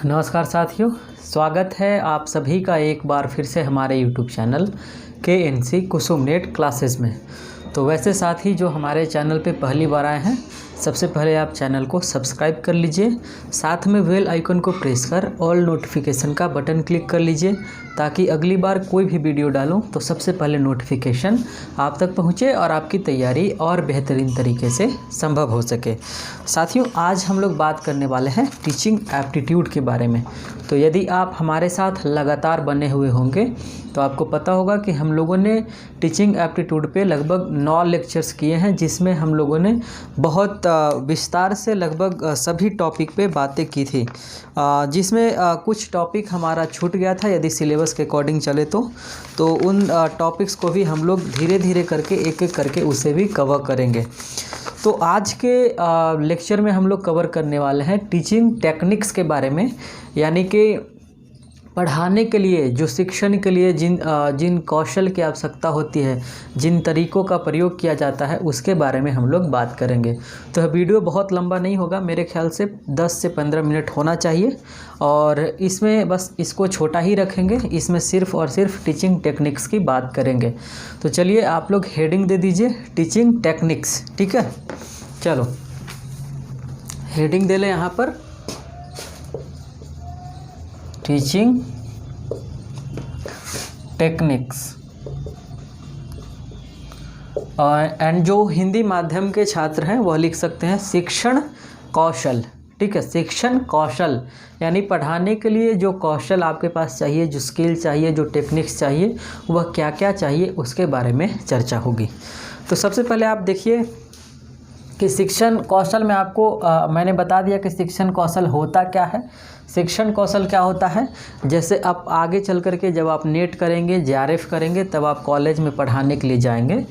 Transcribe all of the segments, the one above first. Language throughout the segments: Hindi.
नमस्कार साथियों, स्वागत है आप सभी का एक बार फिर से हमारे YouTube चैनल KNC कुसुम नेट क्लासेस में। तो वैसे साथी जो हमारे चैनल पे पहली बार आए हैं, सबसे पहले आप चैनल को सब्सक्राइब कर लीजिए, साथ में बेल आइकन को प्रेस कर ऑल नोटिफिकेशन का बटन क्लिक कर लीजिए ताकि अगली बार कोई भी वीडियो डालूं तो सबसे पहले नोटिफिकेशन आप तक पहुंचे और आपकी तैयारी और बेहतरीन तरीके से संभव हो सके। साथियों, आज हम लोग बात करने वाले हैं टीचिंग एप्टीट्यूड के बारे में। तो यदि आप हमारे साथ लगातार बने हुए होंगे तो आपको पता होगा कि हम लोगों ने टीचिंग एप्टीट्यूड पे लगभग 9 लेक्चर्स किए हैं, जिसमें हम लोगों ने बहुत विस्तार से लगभग सभी टॉपिक पे बातें की थी, जिसमें कुछ टॉपिक हमारा छूट गया था यदि सिलेबस के अकॉर्डिंग चले तो उन टॉपिक्स को भी हम लोग धीरे धीरे करके एक एक करके उसे भी कवर करेंगे। तो आज के लेक्चर में हम लोग कवर करने वाले हैं टीचिंग टेक्निक्स के बारे में, यानी कि पढ़ाने के लिए, जो शिक्षण के लिए जिन कौशल की आवश्यकता होती है, जिन तरीक़ों का प्रयोग किया जाता है, उसके बारे में हम लोग बात करेंगे। तो यह वीडियो बहुत लंबा नहीं होगा, मेरे ख्याल से 10 से 15 मिनट होना चाहिए और इसमें बस इसको छोटा ही रखेंगे। इसमें सिर्फ़ और सिर्फ टीचिंग टेक्निक्स की बात करेंगे। तो चलिए आप लोग हेडिंग दे दीजिए टीचिंग टेक्निक्स, ठीक है। चलो हेडिंग दे लें यहाँ पर, टीचिंग टेक्निक्स। एंड जो हिंदी माध्यम के छात्र हैं वह लिख सकते हैं शिक्षण कौशल, ठीक है। शिक्षण कौशल यानी पढ़ाने के लिए जो कौशल आपके पास चाहिए, जो स्किल चाहिए, जो टेक्निक्स चाहिए, वह क्या क्या चाहिए उसके बारे में चर्चा होगी। तो सबसे पहले आप देखिए कि शिक्षण कौशल में आपको मैंने बता दिया कि शिक्षण कौशल होता क्या है। शिक्षण कौशल क्या होता है, जैसे आप आगे चल कर के जब आप नेट करेंगे, JRF करेंगे, तब आप कॉलेज में पढ़ाने के लिए जाएंगे,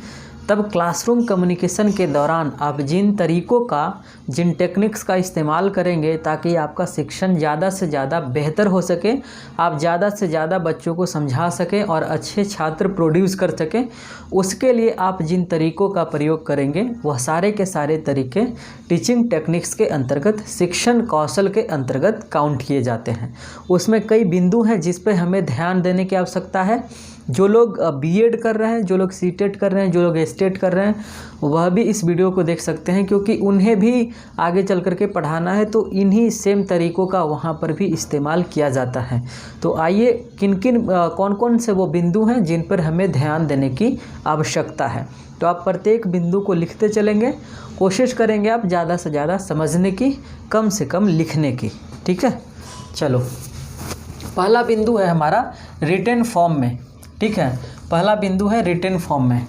तब क्लासरूम कम्युनिकेशन के दौरान आप जिन तरीक़ों का, जिन टेक्निक्स का इस्तेमाल करेंगे ताकि आपका शिक्षण ज़्यादा से ज़्यादा बेहतर हो सके, आप ज़्यादा से ज़्यादा बच्चों को समझा सकें और अच्छे छात्र प्रोड्यूस कर सकें, उसके लिए आप जिन तरीक़ों का प्रयोग करेंगे वह सारे के सारे तरीके टीचिंग टेक्निक्स के अंतर्गत, शिक्षण कौशल के अंतर्गत काउंट किए जाते हैं। उसमें कई बिंदु हैं जिस पर हमें ध्यान देने की आवश्यकता है। जो लोग B.Ed कर रहे हैं, जो लोग C.TET कर रहे हैं, जो लोग STET कर रहे हैं, वह भी इस वीडियो को देख सकते हैं, क्योंकि उन्हें भी आगे चल कर के पढ़ाना है, तो इन्हीं सेम तरीक़ों का वहाँ पर भी इस्तेमाल किया जाता है। तो आइए कौन कौन से वो बिंदु हैं जिन पर हमें ध्यान देने की आवश्यकता है। तो आप प्रत्येक बिंदु को लिखते चलेंगे, कोशिश करेंगे आप ज़्यादा से ज़्यादा समझने की, कम से कम लिखने की, ठीक है। चलो पहला बिंदु है हमारा रिटन फॉर्म में, ठीक है। पहला बिंदु है रिटन फॉर्म में।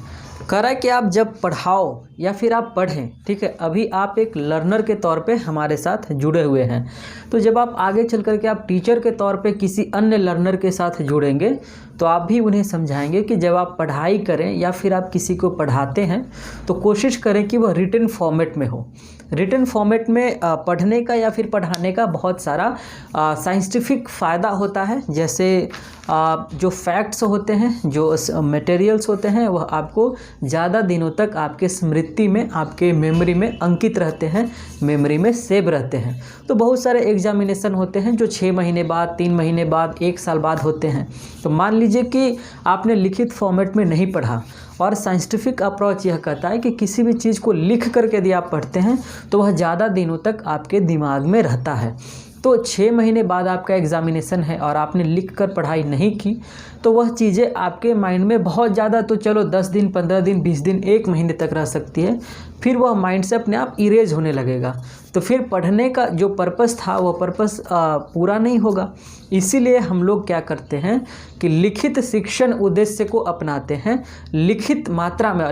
कह रहा है कि आप जब पढ़ाओ या फिर आप पढ़ें, ठीक है, अभी आप एक लर्नर के तौर पे हमारे साथ जुड़े हुए हैं। तो जब आप आगे चल कर के आप टीचर के तौर पे किसी अन्य लर्नर के साथ जुड़ेंगे तो आप भी उन्हें समझाएंगे कि जब आप पढ़ाई करें या फिर आप किसी को पढ़ाते हैं तो कोशिश करें कि वह रिटन फॉर्मेट में हो। रिटन फॉर्मेट में पढ़ने का या फिर पढ़ाने का बहुत सारा साइंटिफिक फ़ायदा होता है। जैसे जो फैक्ट्स होते हैं, जो मटेरियल्स होते हैं, वह आपको ज़्यादा दिनों तक आपके स्मृति में, आपके मेमोरी में अंकित रहते हैं, मेमोरी में सेव रहते हैं। तो बहुत सारे एग्जामिनेशन होते हैं जो 6 महीने बाद, 3 महीने बाद, 1 साल बाद होते हैं। तो मान लीजिए कि आपने लिखित फॉर्मेट में नहीं पढ़ा, और साइंटिफिक अप्रोच यह कहता है कि किसी भी चीज़ को लिख करके यदि आप पढ़ते हैं तो वह ज़्यादा दिनों तक आपके दिमाग में रहता है। तो 6 महीने बाद आपका एग्ज़ामिनेशन है और आपने लिख कर पढ़ाई नहीं की तो वह चीज़ें आपके माइंड में बहुत ज़्यादा, तो चलो 10 दिन, 15 दिन, 20 दिन, 1 महीने तक रह सकती है, फिर वह माइंड से अपने आप इरेज होने लगेगा। तो फिर पढ़ने का जो पर्पस था वह पर्पस पूरा नहीं होगा। इसीलिए हम लोग क्या करते हैं कि लिखित शिक्षण उद्देश्य को अपनाते हैं। लिखित मात्रा में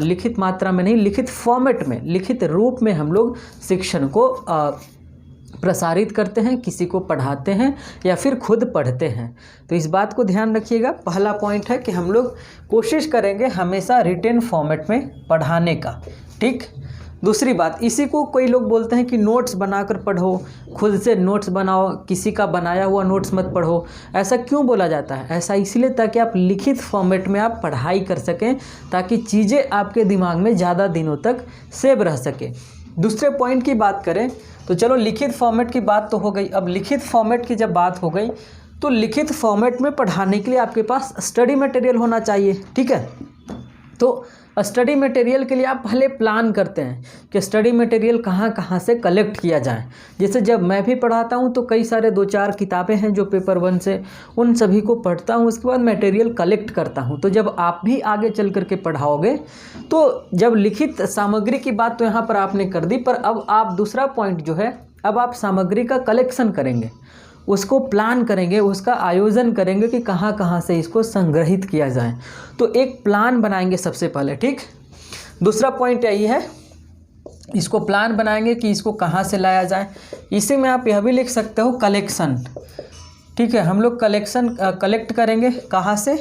नहीं, लिखित फॉर्मेट में, लिखित रूप में हम लोग शिक्षण को प्रसारित करते हैं, किसी को पढ़ाते हैं या फिर खुद पढ़ते हैं। तो इस बात को ध्यान रखिएगा। पहला पॉइंट है कि हम लोग कोशिश करेंगे हमेशा रिटन फॉर्मेट में पढ़ाने का, ठीक। दूसरी बात, इसी को कोई लोग बोलते हैं कि नोट्स बनाकर पढ़ो, खुद से नोट्स बनाओ, किसी का बनाया हुआ नोट्स मत पढ़ो। ऐसा क्यों बोला जाता है? ऐसा इसलिए ताकि आप लिखित फॉर्मेट में आप पढ़ाई कर सकें, ताकि चीज़ें आपके दिमाग में ज़्यादा दिनों तक सेव रह सके। दूसरे पॉइंट की बात करें तो चलो लिखित फॉर्मेट की बात तो हो गई। अब लिखित फॉर्मेट की जब बात हो गई तो लिखित फॉर्मेट में पढ़ाने के लिए आपके पास स्टडी मटेरियल होना चाहिए, ठीक है। तो स्टडी मटेरियल के लिए आप पहले प्लान करते हैं कि स्टडी मटेरियल कहाँ कहाँ से कलेक्ट किया जाए। जैसे जब मैं भी पढ़ाता हूँ तो कई सारे 2-4 किताबें हैं जो पेपर 1 से, उन सभी को पढ़ता हूँ, उसके बाद मटेरियल कलेक्ट करता हूँ। तो जब आप भी आगे चल करके पढ़ाओगे तो जब लिखित सामग्री की बात तो यहाँ पर आपने कर दी, पर अब आप दूसरा पॉइंट जो है, अब आप सामग्री का कलेक्शन करेंगे, उसको प्लान करेंगे, उसका आयोजन करेंगे कि कहाँ कहाँ से इसको संग्रहित किया जाए। तो एक प्लान बनाएंगे सबसे पहले, ठीक। दूसरा पॉइंट यही है, इसको प्लान बनाएंगे कि इसको कहाँ से लाया जाए। इसी में आप यह भी लिख सकते हो कलेक्शन, ठीक है। हम लोग कलेक्ट करेंगे कहाँ से,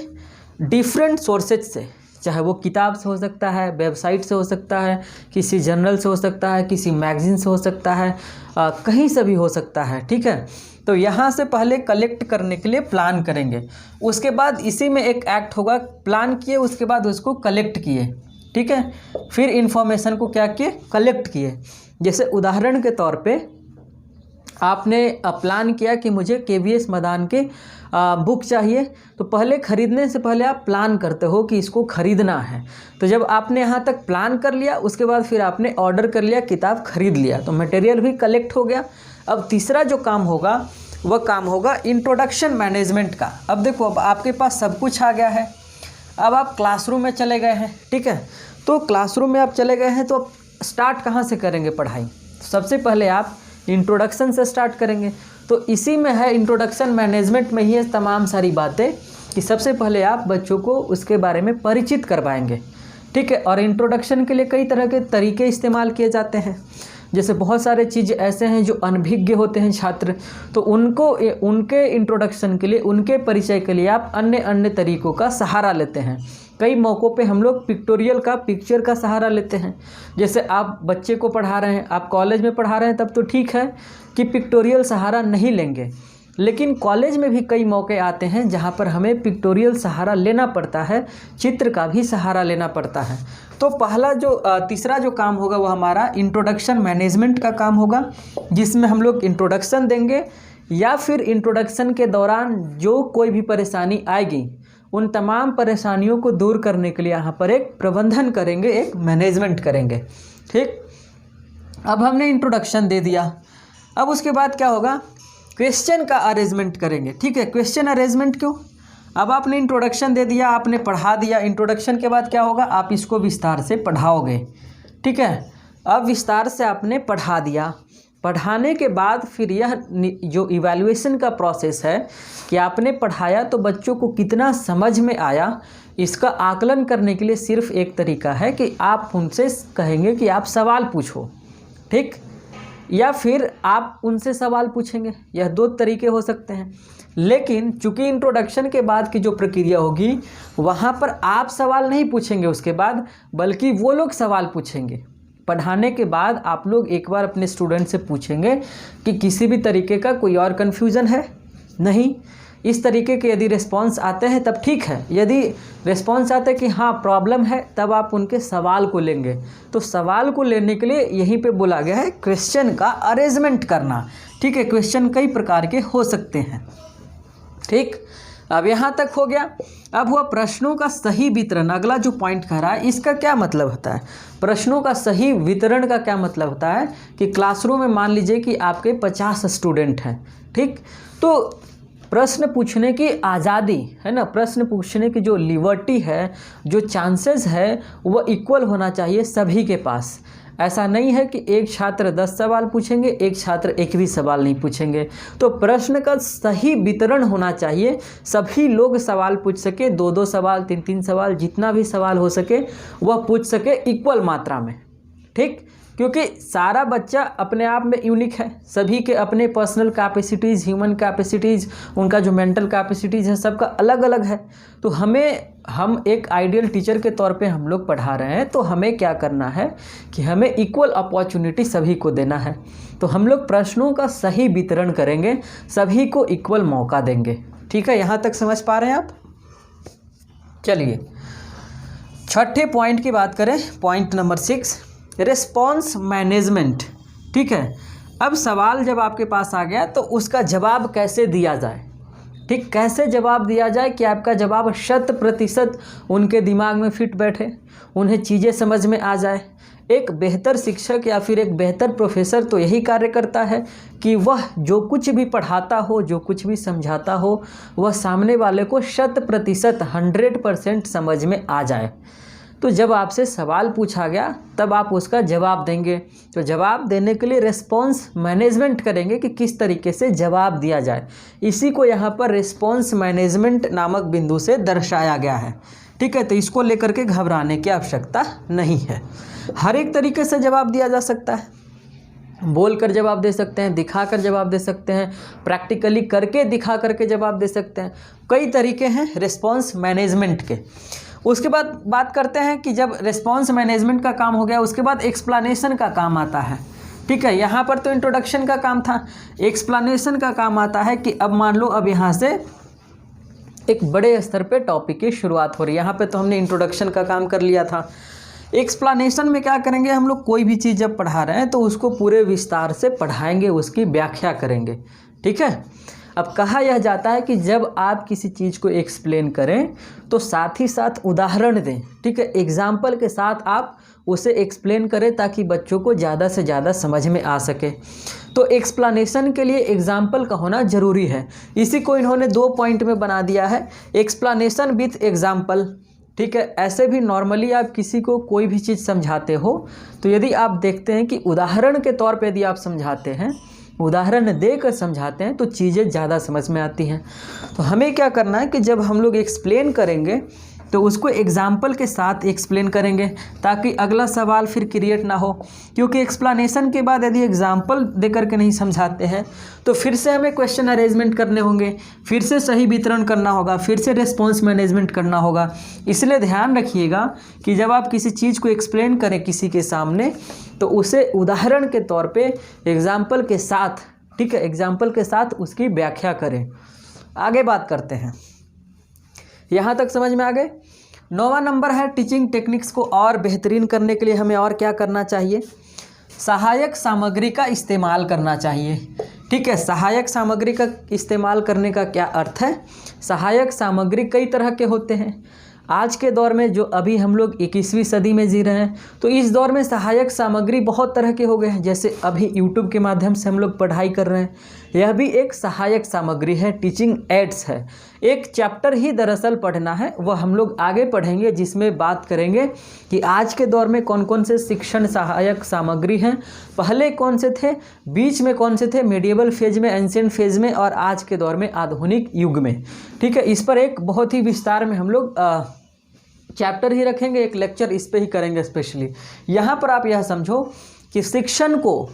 डिफरेंट सोर्सेज से, चाहे वो किताब से हो सकता है, वेबसाइट से हो सकता है, किसी जर्नल से हो सकता है, किसी मैगजीन से हो सकता है, कहीं से भी हो सकता है, ठीक है। तो यहाँ से पहले कलेक्ट करने के लिए प्लान करेंगे, उसके बाद इसी में एक एक्ट होगा, प्लान किए उसके बाद उसको कलेक्ट किए, ठीक है। फिर इन्फॉर्मेशन को क्या किए, कलेक्ट किए। जैसे उदाहरण के तौर पे आपने प्लान किया कि मुझे KVS मदान के बुक चाहिए, तो पहले ख़रीदने से पहले आप प्लान करते हो कि इसको ख़रीदना है। तो जब आपने यहाँ तक प्लान कर लिया, उसके बाद फिर आपने ऑर्डर कर लिया, किताब ख़रीद लिया, तो मटेरियल भी कलेक्ट हो गया। अब तीसरा जो काम होगा वह काम होगा इंट्रोडक्शन मैनेजमेंट का। अब देखो, अब आपके पास सब कुछ आ गया है, अब आप क्लासरूम में चले गए हैं, ठीक है। तो क्लासरूम में आप चले गए हैं तो अब स्टार्ट कहाँ से करेंगे पढ़ाई, सबसे पहले आप इंट्रोडक्शन से स्टार्ट करेंगे। तो इसी में है, इंट्रोडक्शन मैनेजमेंट में ही है तमाम सारी बातें, कि सबसे पहले आप बच्चों को उसके बारे में परिचित करवाएंगे, ठीक है। और इंट्रोडक्शन के लिए कई तरह के तरीके इस्तेमाल किए जाते हैं। जैसे बहुत सारे चीज़ ऐसे हैं जो अनभिज्ञ होते हैं छात्र, तो उनके इंट्रोडक्शन के लिए, उनके परिचय के लिए आप अन्य तरीक़ों का सहारा लेते हैं। कई मौक़ों पे हम लोग पिक्चर का सहारा लेते हैं। जैसे आप बच्चे को पढ़ा रहे हैं, आप कॉलेज में पढ़ा रहे हैं, तब तो ठीक है कि पिक्टोरियल सहारा नहीं लेंगे, लेकिन कॉलेज में भी कई मौके आते हैं जहाँ पर हमें पिक्टोरियल सहारा लेना पड़ता है, चित्र का भी सहारा लेना पड़ता है। तो पहला जो तीसरा जो काम होगा वो हमारा इंट्रोडक्शन मैनेजमेंट का काम होगा, जिसमें हम लोग इंट्रोडक्शन देंगे, या फिर इंट्रोडक्शन के दौरान जो कोई भी परेशानी आएगी उन तमाम परेशानियों को दूर करने के लिए यहाँ पर एक प्रबंधन करेंगे, एक मैनेजमेंट करेंगे, ठीक। अब हमने इंट्रोडक्शन दे दिया, अब उसके बाद क्या होगा, क्वेश्चन का अरेंजमेंट करेंगे, ठीक है। क्वेश्चन अरेंजमेंट क्यों, अब आपने इंट्रोडक्शन दे दिया, आपने पढ़ा दिया, इंट्रोडक्शन के बाद क्या होगा, आप इसको विस्तार से पढ़ाओगे, ठीक है। अब विस्तार से आपने पढ़ा दिया, पढ़ाने के बाद फिर यह जो इवैल्यूएशन का प्रोसेस है कि आपने पढ़ाया तो बच्चों को कितना समझ में आया, इसका आकलन करने के लिए सिर्फ एक तरीका है कि आप उनसे कहेंगे कि आप सवाल पूछो, ठीक, या फिर आप उनसे सवाल पूछेंगे। यह 2 तरीके हो सकते हैं। लेकिन चूंकि इंट्रोडक्शन के बाद की जो प्रक्रिया होगी वहाँ पर आप सवाल नहीं पूछेंगे उसके बाद, बल्कि वो लोग सवाल पूछेंगे। पढ़ाने के बाद आप लोग एक बार अपने स्टूडेंट से पूछेंगे कि किसी भी तरीके का कोई और कन्फ्यूज़न है, नहीं। इस तरीके के यदि रिस्पॉन्स आते हैं तब ठीक है, यदि रिस्पॉन्स आते हैं कि हाँ प्रॉब्लम है, तब आप उनके सवाल को लेंगे। तो सवाल को लेने के लिए यहीं पे बोला गया है क्वेश्चन का अरेंजमेंट करना, ठीक है। क्वेश्चन कई प्रकार के हो सकते हैं, ठीक। अब यहाँ तक हो गया। अब हुआ प्रश्नों का सही वितरण। अगला जो पॉइंट कह रहा है इसका क्या मतलब होता है, प्रश्नों का सही वितरण का क्या मतलब होता है कि क्लासरूम में मान लीजिए कि आपके 50 स्टूडेंट हैं, ठीक। तो प्रश्न पूछने की आज़ादी है ना, प्रश्न पूछने की जो लिबर्टी है, जो चांसेस है, वो इक्वल होना चाहिए सभी के पास। ऐसा नहीं है कि एक छात्र 10 सवाल पूछेंगे, एक छात्र एक भी सवाल नहीं पूछेंगे। तो प्रश्न का सही वितरण होना चाहिए, सभी लोग सवाल पूछ सके, 2-2 सवाल, 3-3 सवाल, जितना भी सवाल हो सके वह पूछ सके इक्वल मात्रा में, ठीक। क्योंकि सारा बच्चा अपने आप में यूनिक है, सभी के अपने पर्सनल कैपेसिटीज़, ह्यूमन कैपेसिटीज़, उनका जो मेंटल कैपेसिटीज़ है सबका अलग अलग है। तो हम एक आइडियल टीचर के तौर पे हम लोग पढ़ा रहे हैं, तो हमें क्या करना है कि हमें इक्वल अपॉर्चुनिटी सभी को देना है। तो हम लोग प्रश्नों का सही वितरण करेंगे, सभी को इक्वल मौका देंगे, ठीक है। यहाँ तक समझ पा रहे हैं आप। चलिए छठे पॉइंट की बात करें, पॉइंट नंबर 6, रिस्पॉन्स मैनेजमेंट। ठीक है, अब सवाल जब आपके पास आ गया तो उसका जवाब कैसे दिया जाए। ठीक, कैसे जवाब दिया जाए कि आपका जवाब 100% उनके दिमाग में फिट बैठे, उन्हें चीज़ें समझ में आ जाए। एक बेहतर शिक्षक या फिर एक बेहतर प्रोफेसर तो यही कार्य करता है कि वह जो कुछ भी पढ़ाता हो, जो कुछ भी समझाता हो, वह सामने वाले को 100% 100% समझ में आ जाए। तो जब आपसे सवाल पूछा गया तब आप उसका जवाब देंगे। तो जवाब देने के लिए रिस्पॉन्स मैनेजमेंट करेंगे कि किस तरीके से जवाब दिया जाए। इसी को यहाँ पर रिस्पॉन्स मैनेजमेंट नामक बिंदु से दर्शाया गया है। ठीक है, तो इसको लेकर के घबराने की आवश्यकता नहीं है। हर एक तरीके से जवाब दिया जा सकता है। बोल कर जवाब दे सकते हैं, दिखा कर जवाब दे सकते हैं, प्रैक्टिकली करके दिखा करके जवाब दे सकते हैं। कई तरीके हैं रिस्पॉन्स मैनेजमेंट के। उसके बाद बात करते हैं कि जब रिस्पॉन्स मैनेजमेंट का काम हो गया उसके बाद एक्सप्लेनेशन का काम आता है। ठीक है, यहाँ पर तो इंट्रोडक्शन का काम था, एक्सप्लेनेशन का काम आता है कि अब मान लो अब यहाँ से एक बड़े स्तर पे टॉपिक की शुरुआत हो रही है। यहाँ पे तो हमने इंट्रोडक्शन का काम कर लिया था। एक्सप्लेनेशन में क्या करेंगे, हम लोग कोई भी चीज़ जब पढ़ा रहे हैं तो उसको पूरे विस्तार से पढ़ाएंगे, उसकी व्याख्या करेंगे। ठीक है, अब कहा यह जाता है कि जब आप किसी चीज़ को एक्सप्लेन करें तो साथ ही साथ उदाहरण दें। ठीक है, एग्जाम्पल के साथ आप उसे एक्सप्लेन करें ताकि बच्चों को ज़्यादा से ज़्यादा समझ में आ सके। तो एक्सप्लेनेशन के लिए एग्जाम्पल का होना ज़रूरी है। इसी को इन्होंने 2 पॉइंट में बना दिया है, एक्सप्लेनेशन विथ एग्जाम्पल। ठीक है, ऐसे भी नॉर्मली आप किसी को कोई भी चीज़ समझाते हो तो यदि आप देखते हैं कि उदाहरण के तौर पे यदि आप समझाते हैं, उदाहरण देकर समझाते हैं तो चीज़ें ज़्यादा समझ में आती हैं। तो हमें क्या करना है कि जब हम लोग एक्सप्लेन करेंगे तो उसको एग्जाम्पल के साथ एक्सप्लेन करेंगे ताकि अगला सवाल फिर क्रिएट ना हो। क्योंकि एक्सप्लेनेशन के बाद यदि एग्जाम्पल दे करके नहीं समझाते हैं तो फिर से हमें क्वेश्चन अरेंजमेंट करने होंगे, फिर से सही वितरण करना होगा, फिर से रिस्पॉन्स मैनेजमेंट करना होगा। इसलिए ध्यान रखिएगा कि जब आप किसी चीज़ को एक्सप्लेन करें किसी के सामने तो उसे उदाहरण के तौर पे एग्जाम्पल के साथ, ठीक है, एग्जाम्पल के साथ उसकी व्याख्या करें। आगे बात करते हैं, यहाँ तक समझ में आ गए। 9वां नंबर है टीचिंग टेक्निक्स को और बेहतरीन करने के लिए हमें और क्या करना चाहिए, सहायक सामग्री का इस्तेमाल करना चाहिए। ठीक है, सहायक सामग्री का इस्तेमाल करने का क्या अर्थ है, सहायक सामग्री कई तरह के होते हैं। आज के दौर में जो अभी हम लोग 21वीं सदी में जी रहे हैं तो इस दौर में सहायक सामग्री बहुत तरह के हो गए हैं। जैसे अभी YouTube के माध्यम से हम लोग पढ़ाई कर रहे हैं, यह भी एक सहायक सामग्री है, टीचिंग एड्स है। एक चैप्टर ही दरअसल पढ़ना है, वह हम लोग आगे पढ़ेंगे जिसमें बात करेंगे कि आज के दौर में कौन कौन से शिक्षण सहायक सामग्री हैं, पहले कौन से थे, बीच में कौन से थे, मेडिएवल फेज में, एंशिएंट फेज में और आज के दौर में आधुनिक युग में। ठीक है, इस पर एक बहुत ही विस्तार में हम लोग चैप्टर ही रखेंगे, एक लेक्चर इस पे ही करेंगे स्पेशली। यहाँ पर आप यह समझो कि शिक्षण को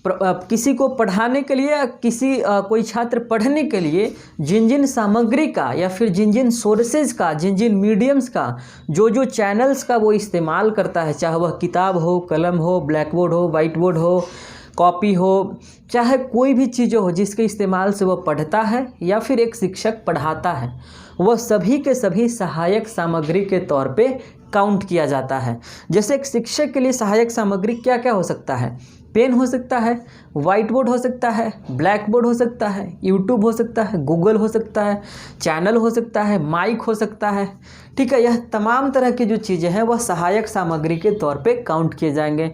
किसी को पढ़ाने के लिए, कोई छात्र पढ़ने के लिए जिन जिन सामग्री का या फिर जिन जिन सोर्सेज का, जिन जिन मीडियम्स का, जो जो चैनल्स का वो इस्तेमाल करता है, चाहे वह किताब हो, कलम हो, ब्लैक बोर्ड हो, वाइट बोर्ड हो, कॉपी हो, चाहे कोई भी चीज़ हो जिसके इस्तेमाल से वह पढ़ता है या फिर एक शिक्षक पढ़ाता है, वह सभी के सभी सहायक सामग्री के तौर पे काउंट किया जाता है। जैसे एक शिक्षक के लिए सहायक सामग्री क्या क्या हो सकता है, पेन हो सकता है, वाइट बोर्ड हो सकता है, ब्लैक बोर्ड हो सकता है, यूट्यूब हो सकता है, गूगल हो सकता है, चैनल हो सकता है, माइक हो सकता है। ठीक है, यह तमाम तरह की जो चीज़ें हैं वह सहायक सामग्री के तौर पे काउंट किए जाएंगे।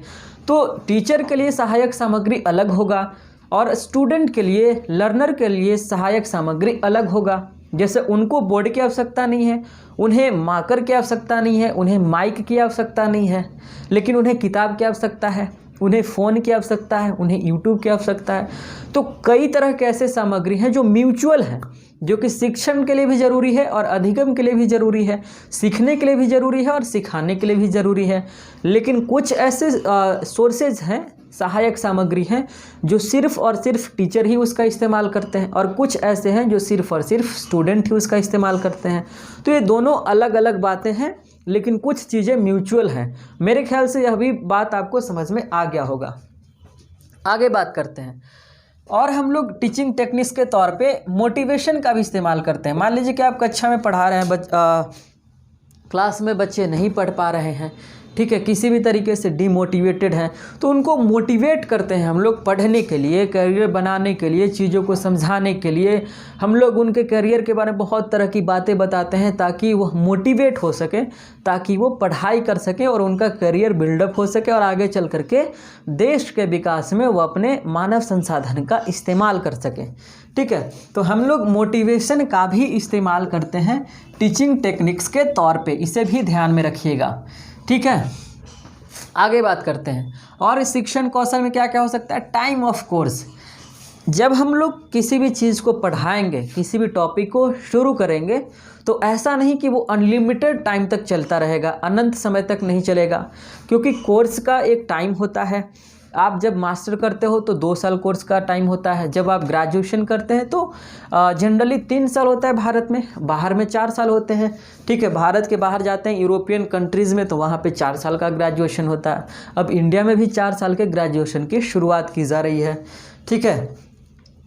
तो टीचर के लिए सहायक सामग्री अलग होगा और स्टूडेंट के लिए, लर्नर के लिए सहायक सामग्री अलग होगा। जैसे उनको बोर्ड की आवश्यकता नहीं है, उन्हें मार्कर की आवश्यकता नहीं है, उन्हें माइक की आवश्यकता नहीं है, लेकिन उन्हें किताब की आवश्यकता है, उन्हें फ़ोन की आवश्यकता है, उन्हें यूट्यूब की आवश्यकता है। तो कई तरह के ऐसे सामग्री हैं जो म्यूचुअल हैं, जो कि शिक्षण के लिए भी ज़रूरी है और अधिगम के लिए भी ज़रूरी है, सीखने के लिए भी ज़रूरी है और सिखाने के लिए भी ज़रूरी है। लेकिन कुछ ऐसे सोर्सेज हैं, सहायक सामग्री हैं, जो सिर्फ़ और सिर्फ टीचर ही उसका इस्तेमाल करते हैं और कुछ ऐसे हैं जो सिर्फ़ और सिर्फ स्टूडेंट ही उसका इस्तेमाल करते हैं। तो ये दोनों अलग अलग बातें हैं, लेकिन कुछ चीज़ें म्यूचुअल हैं। मेरे ख्याल से यह भी बात आपको समझ में आ गया होगा। आगे बात करते हैं, और हम लोग टीचिंग टेक्निक्स के तौर पे मोटिवेशन का भी इस्तेमाल करते हैं। मान लीजिए कि आप कक्षा में पढ़ा रहे हैं, क्लास में बच्चे नहीं पढ़ पा रहे हैं ठीक है, किसी भी तरीके से डिमोटिवेटेड हैं, तो उनको मोटिवेट करते हैं हम लोग पढ़ने के लिए, करियर बनाने के लिए, चीज़ों को समझाने के लिए। हम लोग उनके करियर के बारे में बहुत तरह की बातें बताते हैं ताकि वो मोटिवेट हो सके, ताकि वो पढ़ाई कर सके और उनका करियर बिल्डअप हो सके और आगे चल करके देश के विकास में वो अपने मानव संसाधन का इस्तेमाल कर सके। ठीक है, तो हम लोग मोटिवेशन का भी इस्तेमाल करते हैं टीचिंग टेक्निक्स के तौर पे, इसे भी ध्यान में रखिएगा। ठीक है, आगे बात करते हैं। और इस शिक्षण कौशल में क्या क्या हो सकता है? Time of course. जब हम लोग किसी भी चीज़ को पढ़ाएंगे, किसी भी टॉपिक को शुरू करेंगे, तो ऐसा नहीं कि वो अनलिमिटेड टाइम तक चलता रहेगा, अनंत समय तक नहीं चलेगा, क्योंकि कोर्स का एक टाइम होता है। आप जब मास्टर करते हो तो 2 साल कोर्स का टाइम होता है। जब आप ग्रेजुएशन करते हैं तो जनरली 3 साल होता है भारत में, बाहर में 4 साल होते हैं। ठीक है, भारत के बाहर जाते हैं यूरोपियन कंट्रीज़ में तो वहाँ पे 4 साल का ग्रेजुएशन होता है। अब इंडिया में भी 4 साल के ग्रेजुएशन की शुरुआत की जा रही है। ठीक है,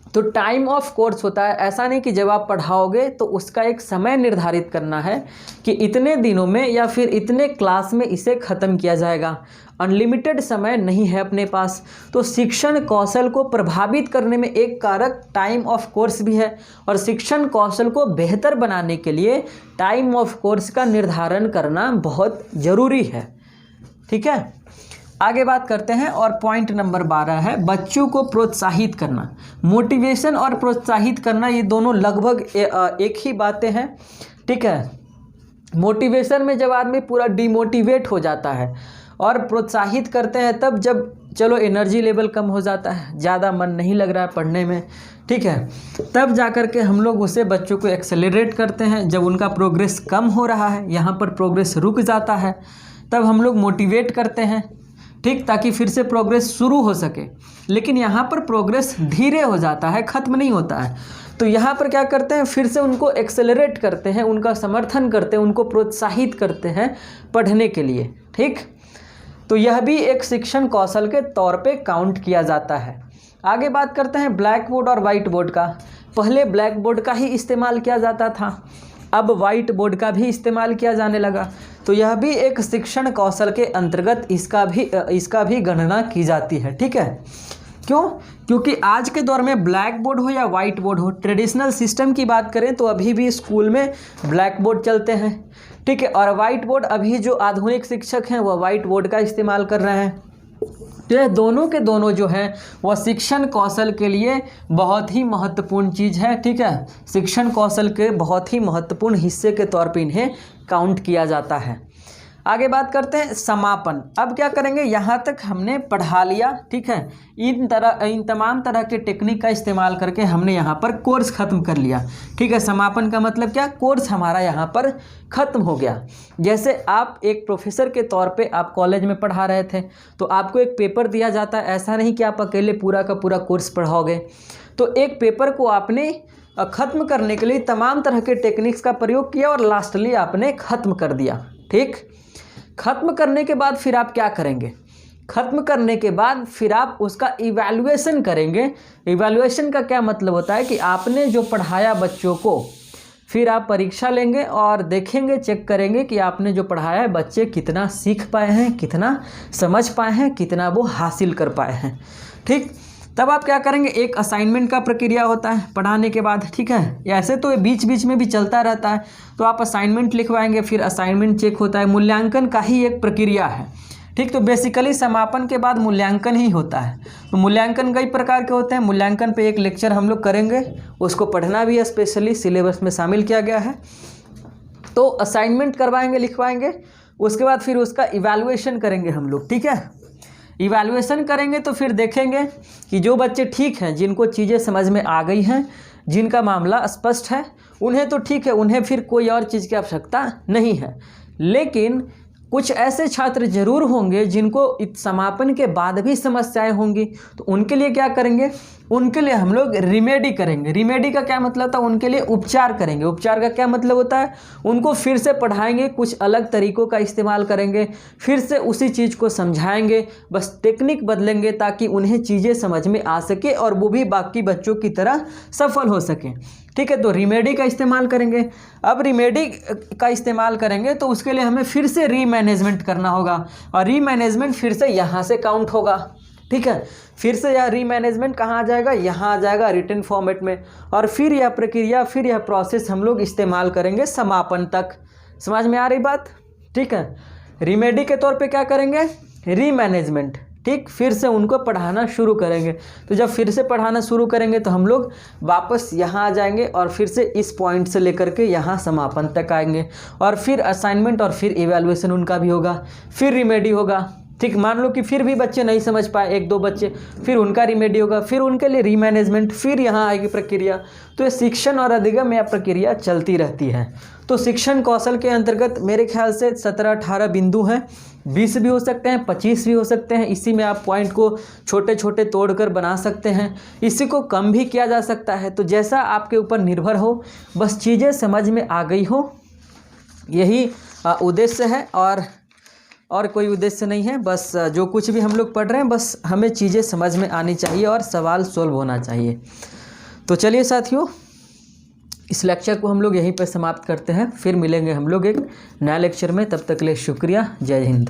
तो टाइम ऑफ कोर्स होता है। ऐसा नहीं कि जब आप पढ़ाओगे तो उसका एक समय निर्धारित करना है कि इतने दिनों में या फिर इतने क्लास में इसे ख़त्म किया जाएगा। अनलिमिटेड समय नहीं है अपने पास। तो शिक्षण कौशल को प्रभावित करने में एक कारक टाइम ऑफ कोर्स भी है, और शिक्षण कौशल को बेहतर बनाने के लिए टाइम ऑफ कोर्स का निर्धारण करना बहुत ज़रूरी है। ठीक है, आगे बात करते हैं। और पॉइंट नंबर 12 है बच्चों को प्रोत्साहित करना। मोटिवेशन और प्रोत्साहित करना ये दोनों लगभग एक ही बातें हैं। ठीक है, मोटिवेशन में जब आदमी पूरा डिमोटिवेट हो जाता है, और प्रोत्साहित करते हैं तब जब चलो एनर्जी लेवल कम हो जाता है, ज़्यादा मन नहीं लग रहा है पढ़ने में। ठीक है, तब जा कर के हम लोग उसे बच्चों को एक्सेलरेट करते हैं। जब उनका प्रोग्रेस कम हो रहा है, यहाँ पर प्रोग्रेस रुक जाता है, तब हम लोग मोटिवेट करते हैं। ठीक, ताकि फिर से प्रोग्रेस शुरू हो सके। लेकिन यहाँ पर प्रोग्रेस धीरे हो जाता है, ख़त्म नहीं होता है। तो यहाँ पर क्या करते हैं, फिर से उनको एक्सेलरेट करते हैं, उनका समर्थन करते हैं, उनको प्रोत्साहित करते हैं पढ़ने के लिए। ठीक, तो यह भी एक शिक्षण कौशल के तौर पे काउंट किया जाता है। आगे बात करते हैं ब्लैक बोर्ड और वाइट बोर्ड का। पहले ब्लैक बोर्ड का ही इस्तेमाल किया जाता था, अब वाइट बोर्ड का भी इस्तेमाल किया जाने लगा। तो यह भी एक शिक्षण कौशल के अंतर्गत इसका भी गणना की जाती है। ठीक है, क्यों? क्योंकि आज के दौर में ब्लैक बोर्ड हो या वाइट बोर्ड हो, ट्रेडिशनल सिस्टम की बात करें तो अभी भी स्कूल में ब्लैक बोर्ड चलते हैं। ठीक है, और वाइट बोर्ड अभी जो आधुनिक शिक्षक हैं वह वाइट बोर्ड का इस्तेमाल कर रहे हैं। तो ये दोनों के दोनों जो हैं वह शिक्षण कौशल के लिए बहुत ही महत्वपूर्ण चीज़ है। ठीक है, शिक्षण कौशल के बहुत ही महत्वपूर्ण हिस्से के तौर पे इन्हें काउंट किया जाता है। आगे बात करते हैं समापन। अब क्या करेंगे, यहाँ तक हमने पढ़ा लिया। ठीक है, इन तमाम तरह के टेक्निक का इस्तेमाल करके हमने यहाँ पर कोर्स ख़त्म कर लिया। ठीक है, समापन का मतलब क्या, कोर्स हमारा यहाँ पर ख़त्म हो गया। जैसे आप एक प्रोफेसर के तौर पे आप कॉलेज में पढ़ा रहे थे, तो आपको एक पेपर दिया जाता है। ऐसा नहीं कि आप अकेले पूरा का पूरा कोर्स पढ़ाओगे। तो एक पेपर को आपने ख़त्म करने के लिए तमाम तरह के टेक्निक्स का प्रयोग किया और लास्टली आपने ख़त्म कर दिया। ठीक, ख़त्म करने के बाद फिर आप क्या करेंगे, ख़त्म करने के बाद फिर आप उसका इवैल्यूएशन करेंगे। इवैल्यूएशन का क्या मतलब होता है कि आपने जो पढ़ाया बच्चों को, फिर आप परीक्षा लेंगे और देखेंगे, चेक करेंगे कि आपने जो पढ़ाया है बच्चे कितना सीख पाए हैं, कितना समझ पाए हैं, कितना वो हासिल कर पाए हैं। ठीक, तब आप क्या करेंगे, एक असाइनमेंट का प्रक्रिया होता है पढ़ाने के बाद। ठीक है, ऐसे तो बीच बीच में भी चलता रहता है। तो आप असाइनमेंट लिखवाएंगे, फिर असाइनमेंट चेक होता है, मूल्यांकन का ही एक प्रक्रिया है। ठीक, तो बेसिकली समापन के बाद मूल्यांकन ही होता है। तो मूल्यांकन कई प्रकार के होते हैं। मूल्यांकन पे एक लेक्चर हम लोग करेंगे, उसको पढ़ना भी स्पेशली सिलेबस में शामिल किया गया है। तो असाइनमेंट करवाएंगे, लिखवाएंगे, उसके बाद फिर उसका इवैल्यूएशन करेंगे हम लोग। ठीक है, इवैल्यूएशन करेंगे तो फिर देखेंगे कि जो बच्चे ठीक हैं, जिनको चीज़ें समझ में आ गई हैं, जिनका मामला स्पष्ट है, उन्हें तो ठीक है, उन्हें फिर कोई और चीज़ की आवश्यकता नहीं है। लेकिन कुछ ऐसे छात्र जरूर होंगे जिनको समापन के बाद भी समस्याएं होंगी। तो उनके लिए क्या करेंगे, उनके लिए हम लोग रिमेडी करेंगे। रिमेडी का क्या मतलब था, उनके लिए उपचार करेंगे। उपचार का क्या मतलब होता है, उनको फिर से पढ़ाएंगे, कुछ अलग तरीक़ों का इस्तेमाल करेंगे, फिर से उसी चीज़ को समझाएंगे, बस टेक्निक बदलेंगे ताकि उन्हें चीज़ें समझ में आ सके और वो भी बाकी बच्चों की तरह सफल हो सकें। ठीक है, तो रिमेडी का इस्तेमाल करेंगे। अब रिमेडी का इस्तेमाल करेंगे तो उसके लिए हमें फिर से रीमैनेजमेंट करना होगा, और रीमैनेजमेंट फिर से यहाँ से काउंट होगा। ठीक है, फिर से यह रीमैनेजमेंट कहाँ आ जाएगा, यहाँ आ जाएगा रिटन फॉर्मेट में, और फिर यह प्रक्रिया, फिर यह प्रोसेस हम लोग इस्तेमाल करेंगे समापन तक। समझ में आ रही बात? ठीक है, रिमेडी के तौर पे क्या करेंगे, रीमैनेजमेंट। ठीक, फिर से उनको पढ़ाना शुरू करेंगे। तो जब फिर से पढ़ाना शुरू करेंगे तो हम लोग वापस यहाँ आ जाएंगे और फिर से इस पॉइंट से लेकर के यहाँ समापन तक आएंगे, और फिर असाइनमेंट और फिर इवैल्यूएशन उनका भी होगा, फिर रिमेडी होगा। ठीक, मान लो कि फिर भी बच्चे नहीं समझ पाए, 1-2 बच्चे, फिर उनका रिमेडी होगा, फिर उनके लिए रीमैनेजमेंट, फिर यहाँ आएगी प्रक्रिया। तो ये शिक्षण और अधिगम यह प्रक्रिया चलती रहती है। तो शिक्षण कौशल के अंतर्गत मेरे ख्याल से 17-18 बिंदु हैं, 20 भी हो सकते हैं, 25 भी हो सकते हैं। इसी में आप पॉइंट को छोटे छोटे तोड़कर बना सकते हैं, इसी को कम भी किया जा सकता है। तो जैसा आपके ऊपर निर्भर हो, बस चीज़ें समझ में आ गई हो, यही उद्देश्य है, और कोई उद्देश्य नहीं है। बस जो कुछ भी हम लोग पढ़ रहे हैं, बस हमें चीज़ें समझ में आनी चाहिए और सवाल सोल्व होना चाहिए। तो चलिए साथियों, इस लेक्चर को हम लोग यहीं पर समाप्त करते हैं, फिर मिलेंगे हम लोग एक नया लेक्चर में। तब तक के लिए शुक्रिया, जय हिंद।